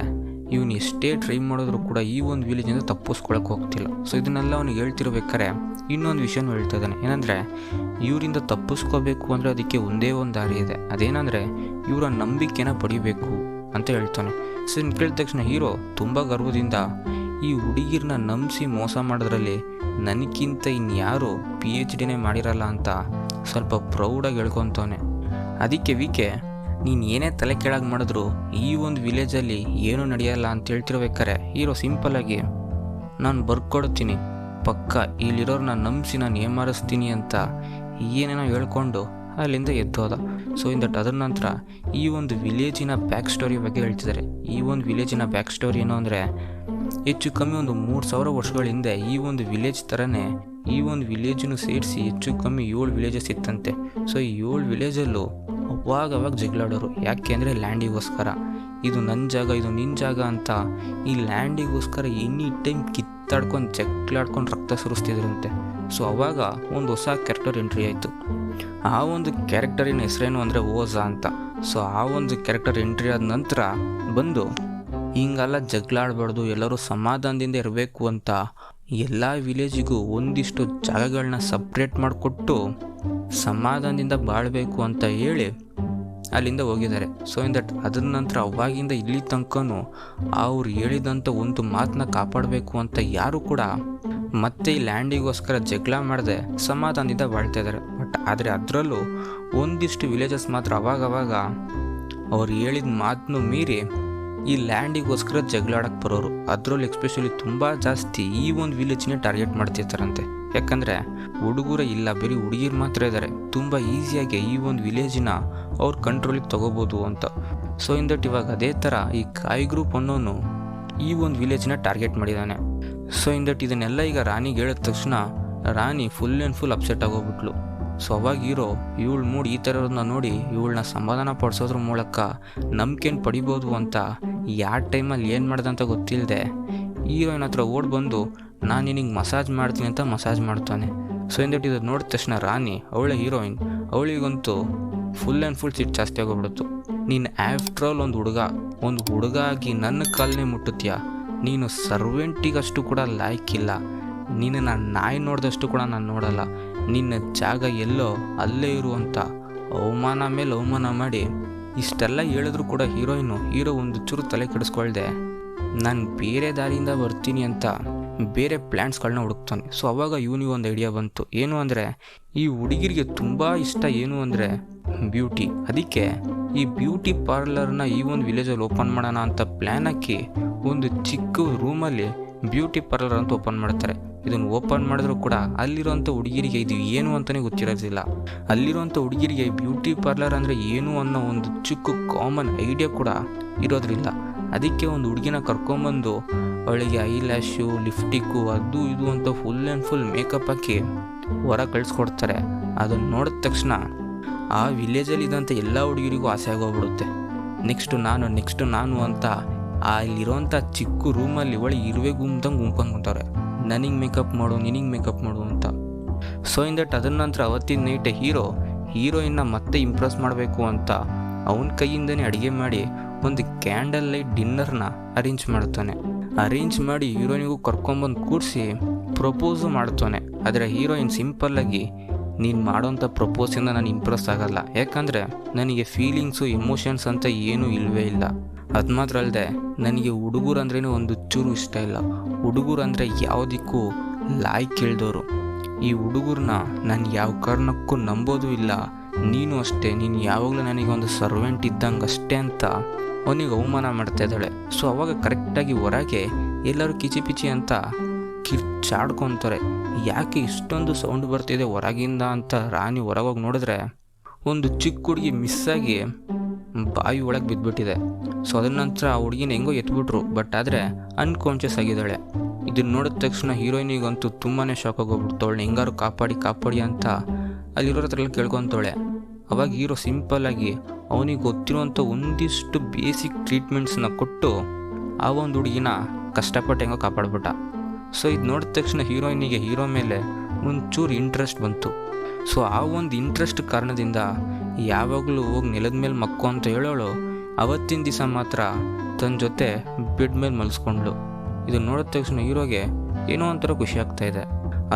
ಇವನು ಎಷ್ಟೇ ಟ್ರೈ ಮಾಡಿದ್ರು ಕೂಡ ಈ ಒಂದು ವಿಲೇಜಿಂದ ತಪ್ಪಿಸ್ಕೊಳಕ್ಕೆ ಹೋಗ್ತಿಲ್ಲ. ಸೊ ಇದನ್ನೆಲ್ಲ ಅವನಿಗೆ ಹೇಳ್ತಿರ್ಬೇಕಾರೆ ಇನ್ನೊಂದು ವಿಷಯನೂ ಹೇಳ್ತಾ ಇದ್ದಾನೆ. ಏನಂದರೆ ಇವರಿಂದ ತಪ್ಪಿಸ್ಕೋಬೇಕು ಅಂದರೆ ಅದಕ್ಕೆ ಒಂದೇ ಒಂದು ದಾರಿ ಇದೆ. ಅದೇನೆಂದರೆ ಇವರ ನಂಬಿಕೆನ ಪಡಿಬೇಕು ಅಂತ ಹೇಳ್ತಾನೆ. ಸೊ ಇದನ್ನು ಕೇಳಿದ ತಕ್ಷಣ ಹೀರೋ ತುಂಬ ಗರ್ವದಿಂದ ಈ ಹುಡುಗಿರನ್ನ ನಂಬಿಸಿ ಮೋಸ ಮಾಡೋದ್ರಲ್ಲಿ ನನಗಿಂತ ಇನ್ಯಾರು PhDನೇ ಮಾಡಿರಲ್ಲ ಅಂತ ಸ್ವಲ್ಪ ಪ್ರೌಡಾಗಿ ಹೇಳ್ಕೊತಾನೆ. ಅದಕ್ಕೆ ವಿಕೆ ನೀನು ಏನೇ ತಲೆ ಕೆಳಗೆ ಮಾಡಿದ್ರು ಈ ಒಂದು ವಿಲೇಜಲ್ಲಿ ಏನೂ ನಡೆಯಲ್ಲ ಅಂತ ಹೇಳ್ತಿರ್ಬೇಕಾರೆ ಹೀರೋ ಸಿಂಪಲ್ಲಾಗಿ ನಾನು ಬರ್ಕೊಡ್ತೀನಿ, ಪಕ್ಕ ಇಲ್ಲಿರೋರನ್ನ ನಂಬಿಸಿ ನಾನು ಏಮಾರಿಸ್ತೀನಿ ಅಂತ ಏನೇನೋ ಹೇಳ್ಕೊಂಡು ಅಲ್ಲಿಂದ ಎದ್ದೋದ. ಸೊ ಇನ್ ದಟ್ ಅದರ ನಂತರ ಈ ಒಂದು ವಿಲೇಜಿನ ಬ್ಯಾಕ್ ಸ್ಟೋರಿ ಬಗ್ಗೆ ಹೇಳ್ತಿದ್ದಾರೆ. ಈ ಒಂದು ವಿಲೇಜಿನ ಬ್ಯಾಕ್ ಸ್ಟೋರಿ ಏನು ಅಂದರೆ ಹೆಚ್ಚು ಕಮ್ಮಿ ಒಂದು 3000 ವರ್ಷಗಳ ಹಿಂದೆ ಈ ಒಂದು ವಿಲೇಜ್ ಥರನೇ ಈ ಒಂದು ವಿಲೇಜನ್ನು ಸೇರಿಸಿ ಹೆಚ್ಚು ಕಮ್ಮಿ 7 ವಿಲೇಜಸ್ ಇತ್ತಂತೆ. ಸೊ ಈ 7 ವಿಲೇಜಲ್ಲೂ ಅವಾಗ ಜಗಳಾಡೋರು. ಯಾಕೆ ಅಂದರೆ ಲ್ಯಾಂಡಿಗೋಸ್ಕರ. ಇದು ನನ್ನ ಜಾಗ, ಇದು ನಿನ್ನ ಜಾಗ ಅಂತ ಈ ಲ್ಯಾಂಡಿಗೋಸ್ಕರ ಎನಿ ಟೈಮ್ ಕಿತ್ತಾಡ್ಕೊಂಡು ಜಗಳಾಡ್ಕೊಂಡು ರಕ್ತ ಸುರಿಸ್ತಿದ್ರಂತೆ. ಸೊ ಅವಾಗ ಒಂದು ಹೊಸ ಕ್ಯಾರೆಕ್ಟರ್ ಎಂಟ್ರಿ ಆಯಿತು. ಆ ಒಂದು ಕ್ಯಾರೆಕ್ಟರಿನ ಹೆಸರೇನು ಅಂದರೆ ಓಝಾ ಅಂತ. ಸೊ ಆ ಒಂದು ಕ್ಯಾರೆಕ್ಟರ್ ಎಂಟ್ರಿ ಆದ ನಂತರ ಬಂದು ಹಿಂಗೆಲ್ಲ ಜಗಳಾಡಬಾರ್ದು, ಎಲ್ಲರೂ ಸಮಾಧಾನದಿಂದ ಇರಬೇಕು ಅಂತ ಎಲ್ಲ ವಿಲೇಜಿಗೂ ಒಂದಿಷ್ಟು ಜಾಗಗಳನ್ನ ಸಪ್ರೇಟ್ ಮಾಡಿಕೊಟ್ಟು ಸಮಾಧಾನದಿಂದ ಬಾಳಬೇಕು ಅಂತ ಹೇಳಿ ಅಲ್ಲಿಂದ ಹೋಗಿದ್ದಾರೆ. ಸೊ ಇನ್ ದಟ್ ಅದರ ನಂತರ ಅವಾಗಿಂದ ಇಲ್ಲಿ ತನಕನೂ ಅವ್ರು ಹೇಳಿದಂಥ ಒಂದು ಮಾತನ್ನ ಕಾಪಾಡಬೇಕು ಅಂತ ಯಾರು ಕೂಡ ಮತ್ತೆ ಈ ಲ್ಯಾಂಡಿಗೋಸ್ಕರ ಜಗಳ ಮಾಡದೆ ಸಮಾಧಾನದಿಂದ ಬಾಳ್ತಾ ಇದ್ದಾರೆ. ಬಟ್ ಆದರೆ ಅದರಲ್ಲೂ ಒಂದಿಷ್ಟು ವಿಲೇಜಸ್ ಮಾತ್ರ ಅವಾಗವಾಗ ಅವ್ರು ಹೇಳಿದ ಮಾತನ್ನು ಮೀರಿ ಈ ಲ್ಯಾಂಡಿಗೋಸ್ಕರ ಜಗಳಾಡಕ್ಕೆ ಬರೋರು. ಅದರಲ್ಲೂ ಎಕ್ಸ್ಪೆಷಲಿ ತುಂಬ ಜಾಸ್ತಿ ಈ ಒಂದು ವಿಲೇಜ್ನೇ ಟಾರ್ಗೆಟ್ ಮಾಡ್ತಿರ್ತಾರಂತೆ. ಯಾಕಂದರೆ ಹುಡುಗರೇ ಇಲ್ಲ, ಬರೀ ಹುಡುಗಿರು ಮಾತ್ರ ಇದ್ದಾರೆ, ತುಂಬ ಈಸಿಯಾಗಿ ಈ ಒಂದು ವಿಲೇಜಿನ ಅವ್ರ ಕಂಟ್ರೋಲಿಗೆ ತೊಗೋಬೋದು ಅಂತ. ಸೊ ಇನ್ ದಟ್ ಇವಾಗ ಅದೇ ಥರ ಈ ಕಾಯ್ ಗ್ರೂಪ್ ಅನ್ನೋನು ಈ ಒಂದು ವಿಲೇಜ್ನ ಟಾರ್ಗೆಟ್ ಮಾಡಿದ್ದಾನೆ. ಸೊ ಇದನ್ನೆಲ್ಲ ಈಗ ರಾಣಿಗೆ ಹೇಳಿದ ತಕ್ಷಣ Rani full and full upset ಆಗೋಗ್ಬಿಟ್ಲು. ಸೊ ಅವಾಗ ಹೀರೋ ಇವಳು ಮೂಡ್ ಈ ಥರ ಇರೋದನ್ನ ನೋಡಿ ಇವಳನ್ನ ಸಮಾಧಾನ ಪಡಿಸೋದ್ರ ಮೂಲಕ ನಂಬಿಕೆನ ಪಡಿಬೋದು ಅಂತ ಯಾವ ಟೈಮಲ್ಲಿ ಏನು ಮಾಡ್ದಂತ ಗೊತ್ತಿಲ್ಲದೆ ಹೀರೋಯಿನ್ ಹತ್ರ ಓಡಿ ಬಂದು ನಾನು ನಿನಗೆ ಮಸಾಜ್ ಮಾಡ್ತೀನಿ ಅಂತ ಮಸಾಜ್ ಮಾಡ್ತಾನೆ. ಸೊ ಇದು ನೋಡಿದ ತಕ್ಷಣ ರಾಣಿ ಅವಳೆ ಹೀರೋಯಿನ್ ಅವಳಿಗಂತೂ ಫುಲ್ ಆ್ಯಂಡ್ ಫುಲ್ ಸಿಟ್ಟು ಜಾಸ್ತಿ ಆಗೋಗ್ಬಿಡುತ್ತು. ನೀನು ಆಫ್ಟರ್ ಆಲ್ ಒಂದು ಹುಡುಗ ಆಗಿ ನನ್ನ ಕಾಲನೇ ಮುಟ್ಟುತ್ತೀಯ, ನೀನು ಸರ್ವೆಂಟಿಗಷ್ಟು ಕೂಡ ಲಾಯ್ಕಿಲ್ಲ, ನೀನು ನಾನು ನಾಯಿ ನೋಡಿದಷ್ಟು ಕೂಡ ನಾನು ನೋಡಲ್ಲ, ನಿನ್ನ ಜಾಗ ಎಲ್ಲೋ ಅಲ್ಲೇ ಇರುವಂಥ ಅವಮಾನ ಮೇಲೆ ಅವಮಾನ ಮಾಡಿ ಇಷ್ಟೆಲ್ಲ ಹೇಳಿದ್ರು ಕೂಡ ಹೀರೋ ಒಂದು ಚೂರು ತಲೆ ಕೆಡಿಸ್ಕೊಳ್ದೆ ನಾನು ಬೇರೆ ದಾರಿಯಿಂದ ಬರ್ತೀನಿ ಅಂತ ಬೇರೆ ಪ್ಲ್ಯಾನ್ಸ್ಗಳನ್ನ ಹುಡುಕ್ತಾನೆ. ಸೊ ಅವಾಗ ಇವನಿಗೆ ಒಂದು ಐಡಿಯಾ ಬಂತು. ಏನು ಅಂದರೆ ಈ ಹುಡುಗಿರಿಗೆ ತುಂಬ ಇಷ್ಟ ಏನು ಅಂದರೆ ಬ್ಯೂಟಿ. ಅದಕ್ಕೆ ಈ ಬ್ಯೂಟಿ ಪಾರ್ಲರ್ನ ಈ ಒಂದು ವಿಲೇಜಲ್ಲಿ ಓಪನ್ ಮಾಡೋಣ ಅಂತ ಪ್ಲ್ಯಾನ್ ಹಾಕಿ ಒಂದು ಚಿಕ್ಕ ರೂಮಲ್ಲಿ ಬ್ಯೂಟಿ ಪಾರ್ಲರ್ ಅಂತ ಓಪನ್ ಮಾಡ್ತಾರೆ. ಇದನ್ನು ಓಪನ್ ಮಾಡಿದ್ರು ಕೂಡ ಅಲ್ಲಿರೋಂಥ ಹುಡುಗಿರಿಗೆ ಇದು ಏನು ಅಂತಲೇ ಗೊತ್ತಿರೋದಿಲ್ಲ. ಅಲ್ಲಿರೋಂಥ ಹುಡುಗಿರಿಗೆ ಬ್ಯೂಟಿ ಪಾರ್ಲರ್ ಅಂದರೆ ಏನು ಅನ್ನೋ ಒಂದು ಚಿಕ್ಕ ಕಾಮನ್ ಐಡಿಯಾ ಕೂಡ ಇರೋದ್ರಿಲ್ಲ. ಅದಕ್ಕೆ ಒಂದು ಹುಡುಗಿನ ಕರ್ಕೊಂಬಂದು ಅವಳಿಗೆ ಐಲ್ಯಾಶು, ಲಿಫ್ಟಿಕ್ಕು, ಅದು ಇದು ಅಂತ ಫುಲ್ ಆ್ಯಂಡ್ ಫುಲ್ ಮೇಕಪ್ ಹಾಕಿ ಹೊರ ಕಳಿಸ್ಕೊಡ್ತಾರೆ. ಅದನ್ನು ನೋಡಿದ ತಕ್ಷಣ ಆ ವಿಲೇಜಲ್ಲಿ ಇದ್ದಂಥ ಎಲ್ಲ ಹುಡುಗಿರಿಗೂ ಆಸೆ ಆಗೋಗ್ಬಿಡುತ್ತೆ. ನೆಕ್ಸ್ಟು ನಾನು ಅಂತ ಅಲ್ಲಿರೋಂಥ ಚಿಕ್ಕ ರೂಮಲ್ಲಿ ಒಳಗೆ ಇರುವೆ ಗುಂಪಂಗೆ ಗುಂಪಂತಾರೆ, ನನಗೆ ಮೇಕಪ್ ಮಾಡು, ನಿನಗೆ ಮೇಕಪ್ ಮಾಡು ಅಂತ. ಸೊ ಅದನ್ನ ನಂತರ ಅವತ್ತಿನ ನೈಟೇ ಹೀರೋಯಿನ್ನ ಮತ್ತೆ ಇಂಪ್ರೆಸ್ ಮಾಡಬೇಕು ಅಂತ ಅವನ ಕೈಯಿಂದನೇ ಅಡುಗೆ ಮಾಡಿ ಒಂದು ಕ್ಯಾಂಡಲ್ ಲೈಟ್ ಡಿನ್ನರ್ನ ಅರೇಂಜ್ ಮಾಡ್ತಾನೆ. ಅರೇಂಜ್ ಮಾಡಿ ಹೀರೋಯಿನಿಗೂ ಕರ್ಕೊಂಬಂದು ಕೂರಿಸಿ ಪ್ರಪೋಸು ಮಾಡ್ತಾನೆ. ಆದರೆ ಹೀರೋಯಿನ್ ಸಿಂಪಲ್ಲಾಗಿ ನೀನು ಮಾಡೋಂಥ ಪ್ರಪೋಸಿಂದ ನಾನು ಇಂಪ್ರೆಸ್ ಆಗಲ್ಲ, ಯಾಕಂದರೆ ನನಗೆ ಫೀಲಿಂಗ್ಸು ಎಮೋಷನ್ಸ್ ಅಂತ ಏನೂ ಇಲ್ಲವೇ ಇಲ್ಲ. ಅದು ಮಾತ್ರ ಅಲ್ಲದೆ ನನಗೆ ಹುಡುಗರು ಅಂದ್ರೇನು ಒಂದು ಚೂರು ಇಷ್ಟ ಇಲ್ಲ. ಹುಡುಗರು ಅಂದರೆ ಯಾವುದಕ್ಕೂ ಲಾಯ್ಕ್ ಇಳ್ದೋರು. ಈ ಹುಡುಗರನ್ನ ನಾನು ಯಾವ ಕಾರಣಕ್ಕೂ ನಂಬೋದು ಇಲ್ಲ, ನೀನು ಅಷ್ಟೇ, ನೀನು ಯಾವಾಗಲೂ ನನಗೆ ಒಂದು ಸರ್ವೆಂಟ್ ಇದ್ದಂಗೆ ಅಷ್ಟೇ ಅಂತ ಅವನಿಗೆ ಅವಮಾನ ಮಾಡ್ತಾ ಇದ್ದಾಳೆ. ಸೊ ಅವಾಗ ಕರೆಕ್ಟಾಗಿ ಹೊರಗೆ ಎಲ್ಲರೂ ಕಿಚಿ ಅಂತ ಕಿರ್ಚಾಡ್ಕೊತಾರೆ. ಯಾಕೆ ಇಷ್ಟೊಂದು ಸೌಂಡ್ ಬರ್ತಿದೆ ಹೊರಗಿಂದ ಅಂತ ರಾಣಿ ಹೊರಗೋಗಿ ನೋಡಿದ್ರೆ ಒಂದು ಚಿಕ್ಕ ಹುಡುಗಿ ಮಿಸ್ಸಾಗಿ ಬಾಯಿ ಒಳಗೆ ಬಿದ್ದುಬಿಟ್ಟಿದೆ. ಸೊ ಅದರ ನಂತರ ಆ ಹುಡುಗಿನ ಹೆಂಗೋ ಎತ್ಬಿಟ್ರು, ಬಟ್ ಆದರೆ ಅನ್ಕಾನ್ಷಿಯಸ್ ಆಗಿದ್ದಾಳೆ. ಇದನ್ನು ನೋಡಿದ ತಕ್ಷಣ ಹೀರೋಯಿನಿಗಂತೂ ತುಂಬಾ ಶಾಕ್ ಆಗೋಗ್ಬಿಡ್ತಾಳೆ. ಹೆಂಗಾರು ಕಾಪಾಡಿ ಅಂತ ಅಲ್ಲಿರೋರ ಹತ್ರ ಎಲ್ಲ ಕೇಳ್ಕೊತಾಳೆ. ಅವಾಗ ಹೀರೋ ಸಿಂಪಲ್ಲಾಗಿ ಅವನಿಗೆ ಗೊತ್ತಿರುವಂಥ ಒಂದಿಷ್ಟು ಬೇಸಿಕ್ ಟ್ರೀಟ್ಮೆಂಟ್ಸ್ನ ಕೊಟ್ಟು ಆ ಒಂದು ಹುಡುಗಿನ ಕಷ್ಟಪಟ್ಟು ಹೆಂಗೋ ಕಾಪಾಡ್ಬಿಟ್ಟ. ಸೊ ಇದು ನೋಡಿದ ತಕ್ಷಣ ಹೀರೋಯಿನಿಗೆ ಹೀರೋ ಮೇಲೆ ಒಂಚೂರು ಇಂಟ್ರೆಸ್ಟ್ ಬಂತು. ಸೊ ಆ ಒಂದು ಇಂಟ್ರೆಸ್ಟ್ ಕಾರಣದಿಂದ ಯಾವಾಗಲೂ ಹೋಗಿ ನೆಲದ ಮೇಲೆ ಮಕ್ಕೋ ಅಂತ ಹೇಳೋಳು ಅವತ್ತಿನ ದಿವಸ ಮಾತ್ರ ತನ್ನ ಜೊತೆ ಬೆಡ್ ಮೇಲೆ ಮಲಸ್ಕೊಂಡ್ಳು. ಇದು ನೋಡಿದ ತಕ್ಷಣ ಹೀರೋಗೆ ಏನೋ ಒಂಥರ ಖುಷಿ ಆಗ್ತಾ ಇದೆ.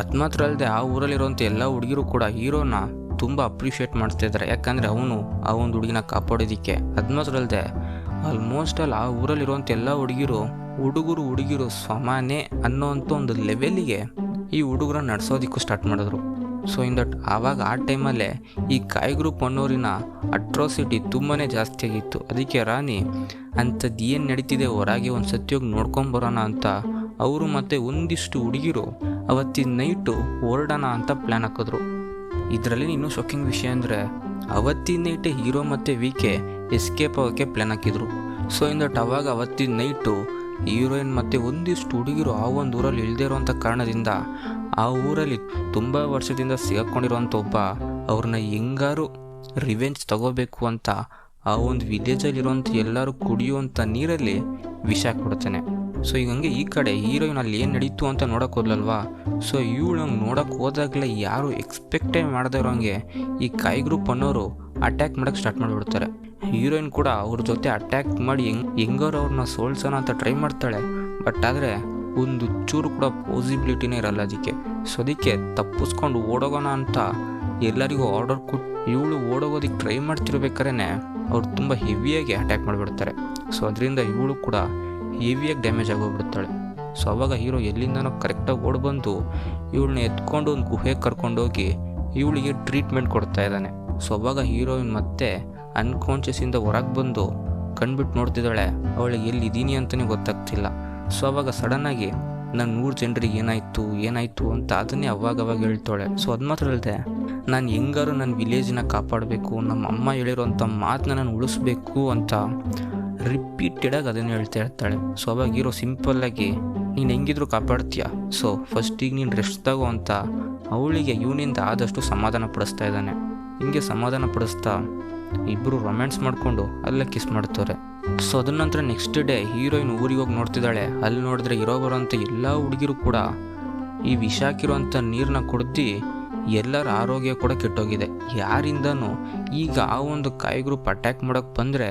ಅದು ಮಾತ್ರ ಅಲ್ಲದೆ ಆ ಊರಲ್ಲಿರುವಂಥ ಎಲ್ಲ ಹುಡುಗಿರು ಕೂಡ ಹೀರೋನ ತುಂಬ ಅಪ್ರಿಷಿಯೇಟ್ ಮಾಡ್ತಾ ಇದ್ದಾರೆ, ಯಾಕಂದರೆ ಅವನು ಆ ಒಂದು ಹುಡುಗಿನ ಕಾಪಾಡೋದಕ್ಕೆ. ಅದು ಮಾತ್ರ ಅಲ್ಲದೆ ಆಲ್ಮೋಸ್ಟ್ ಆ ಊರಲ್ಲಿರುವಂಥ ಎಲ್ಲ ಹುಡುಗರು ಸಮಾನೆ ಅನ್ನೋವಂಥ ಒಂದು ಲೆವೆಲ್ಲಿಗೆ ಈ ಹುಡುಗರನ್ನ ನಡೆಸೋದಕ್ಕೂ ಸ್ಟಾರ್ಟ್ ಮಾಡಿದ್ರು. ಸೊ ಆವಾಗ ಆ ಟೈಮಲ್ಲೇ ಈ ಕಾಯ್ ಗ್ರೂಪ್ ಅನ್ನೋರಿನ ಅಟ್ರಾಸಿಟಿ ತುಂಬಾ ಜಾಸ್ತಿ ಆಗಿತ್ತು. ಅದಕ್ಕೆ ರಾಣಿ ಅಂಥದ್ದು ಏನು ನಡೀತಿದೆ ಹೊರಗೆ ಒಂದು ಸತ್ಯೋಗಿ ನೋಡ್ಕೊಂಬರೋಣ ಅಂತ ಅವರು ಮತ್ತು ಒಂದಿಷ್ಟು ಹುಡುಗಿರು ಅವತ್ತಿನ ನೈಟು ಹೊರಡೋಣ ಅಂತ ಪ್ಲ್ಯಾನ್ ಹಾಕಿದ್ರು. ಇದರಲ್ಲಿ ಇನ್ನೂ ಶಾಕಿಂಗ್ ವಿಷಯ ಅಂದರೆ ಅವತ್ತಿನ ನೈಟೇ ಹೀರೋ ಮತ್ತು ವಿಕೆ ಎಸ್ಕೇಪ್ ಆಗೋಕ್ಕೆ ಪ್ಲ್ಯಾನ್ ಹಾಕಿದ್ರು. ಸೊ ಅವಾಗ ಅವತ್ತಿನ ನೈಟು ಹೀರೋಯಿನ್ ಮತ್ತು ಒಂದಿಷ್ಟು ಹುಡುಗಿರು ಆ ಒಂದು ಊರಲ್ಲಿ ಇಳದೇ ಇರೋವಂಥ ಕಾರಣದಿಂದ ಆ ಊರಲ್ಲಿ ತುಂಬ ವರ್ಷದಿಂದ ಸಿಗಾಕೊಂಡಿರೋವಂಥ ಒಬ್ಬ ಅವ್ರನ್ನ ಹೆಂಗಾರು ರಿವೆಂಜ್ ತಗೋಬೇಕು ಅಂತ ಆ ಒಂದು ವಿಲೇಜಲ್ಲಿರುವಂಥ ಎಲ್ಲರೂ ಕುಡಿಯುವಂಥ ನೀರಲ್ಲಿ ವಿಷ ಕೊಡ್ತಾನೆ. ಸೊ ಈಗ ಹಂಗೆ ಈ ಕಡೆ ಹೀರೋಯಿನ್ ಅಲ್ಲಿ ಏನು ನಡೀತು ಅಂತ ನೋಡೋಕೆ ಹೋದ್ಲಲ್ವಾ. ಸೊ ಇವಳು ಹಂಗೆ ನೋಡೋಕೆ ಹೋದಾಗಲೇ ಯಾರು ಎಕ್ಸ್ಪೆಕ್ಟೇ ಮಾಡದೇ ಇರೋಂಗೆ ಈ ಕಾಯ್ ಗ್ರೂಪ್ ಅನ್ನೋರು ಅಟ್ಯಾಕ್ ಮಾಡೋಕ್ಕೆ ಸ್ಟಾರ್ಟ್ ಮಾಡಿಬಿಡ್ತಾರೆ. ಹೀರೋಯಿನ್ ಕೂಡ ಅವ್ರ ಜೊತೆ ಅಟ್ಯಾಕ್ ಮಾಡಿ ಹೆಂಗಾರು ಅವ್ರನ್ನ ಸೋಲ್ಸೋಣ ಅಂತ ಟ್ರೈ ಮಾಡ್ತಾಳೆ, ಬಟ್ ಆದರೆ ಒಂದು ಚೂರು ಕೂಡ ಪಾಸಿಬಿಲಿಟಿನೇ ಇರಲ್ಲ ಅದಕ್ಕೆ. ಸೊ ಅದಕ್ಕೆ ತಪ್ಪಿಸ್ಕೊಂಡು ಓಡೋಗೋಣ ಅಂತ ಎಲ್ಲರಿಗೂ ಆರ್ಡರ್ ಕೊಟ್ಟು ಇವಳು ಓಡೋಗೋದಕ್ಕೆ ಟ್ರೈ ಮಾಡ್ತಿರ್ಬೇಕಾದ್ರೆ ಅವ್ರು ತುಂಬ ಹೆವಿಯಾಗಿ ಅಟ್ಯಾಕ್ ಮಾಡಿಬಿಡ್ತಾರೆ. ಸೊ ಅದರಿಂದ ಇವಳು ಕೂಡ ಹೆವಿಯಾಗಿ ಡ್ಯಾಮೇಜ್ ಆಗೋಗ್ಬಿಡ್ತಾಳೆ. ಸೊ ಅವಾಗ ಹೀರೋ ಎಲ್ಲಿಂದನೋ ಕರೆಕ್ಟಾಗಿ ಓಡ್ಬಂದು ಇವಳನ್ನ ಎತ್ಕೊಂಡು ಒಂದು ಗುಹೆಗೆ ಕರ್ಕೊಂಡೋಗಿ ಇವಳಿಗೆ ಟ್ರೀಟ್ಮೆಂಟ್ ಕೊಡ್ತಾ ಇದ್ದಾನೆ. ಸೊ ಅವಾಗ ಹೀರೋಯಿನ್ ಮತ್ತೆ ಅನ್ಕಾನ್ಷಿಯಸ್ಸಿಂದ ಹೊರಗೆ ಬಂದು ಕಣ್ಬಿಟ್ಟು ನೋಡ್ತಿದ್ದಾಳೆ, ಅವಳಿಗೆ ಎಲ್ಲಿದ್ದೀನಿ ಅಂತಲೇ ಗೊತ್ತಾಗ್ತಿಲ್ಲ. ಸೊ ಅವಾಗ ಸಡನ್ನಾಗಿ ನಾನು 100 ಜನರಿಗೆ ಏನಾಯಿತು ಅಂತ ಅದನ್ನೇ ಅವಾಗವಾಗ ಹೇಳ್ತಾಳೆ. ಸೊ ಅದು ಮಾತ್ರ ಅಲ್ಲದೆ ನಾನು ಹೆಂಗಾರು ನನ್ನ ವಿಲೇಜಿನ ಕಾಪಾಡಬೇಕು, ನಮ್ಮ ಅಮ್ಮ ಹೇಳಿರೋಂಥ ಮಾತನ್ನ ನಾನು ಉಳಿಸ್ಬೇಕು ಅಂತ ರಿಪೀಟೆಡಾಗಿ ಅದನ್ನು ಹೇಳ್ತಾ ಇರ್ತಾಳೆ. ಸೊ ಅವಾಗ ಹೀರೋ ಸಿಂಪಲ್ಲಾಗಿ ನೀನು ಹೆಂಗಿದ್ರು ಕಾಪಾಡ್ತೀಯ, ಸೊ ಫಸ್ಟಿಗೆ ನೀನು ರೆಸ್ಟ್ ತಗೋ ಅಂತ ಅವಳಿಗೆ ಇವನಿಂದ ಆದಷ್ಟು ಸಮಾಧಾನ ಪಡಿಸ್ತಾ ಇದ್ದಾನೆ. ಹಿಂಗೆ ಸಮಾಧಾನ ಪಡಿಸ್ತಾ ಇಬ್ಬರು ರೊಮ್ಯಾನ್ಸ್ ಮಾಡಿಕೊಂಡು ಅಲ್ಲೇ ಕಿಸ್ ಮಾಡ್ತಾರೆ. ಸೊ ಅದನ್ನ ನಂತರ ನೆಕ್ಸ್ಟ್ ಡೇ ಹೀರೋಯಿನ್ ಊರಿಗೆ ಹೋಗಿ ನೋಡ್ತಿದ್ದಾಳೆ. ಅಲ್ಲಿ ನೋಡಿದ್ರೆ ಇರೋ ಬರೋಂಥ ಎಲ್ಲ ಹುಡುಗಿರು ಕೂಡ ಈ ವಿಷ ಹಾಕಿರೋಂಥ ನೀರನ್ನ ಕುಡ್ದು ಎಲ್ಲರ ಆರೋಗ್ಯ ಕೂಡ ಕೆಟ್ಟೋಗಿದೆ. ಯಾರಿಂದನೂ ಈಗ ಆ ಒಂದು ಕಾಯಿ ಗ್ರೂಪ್ ಅಟ್ಯಾಕ್ ಮಾಡೋಕ್ಕೆ ಬಂದರೆ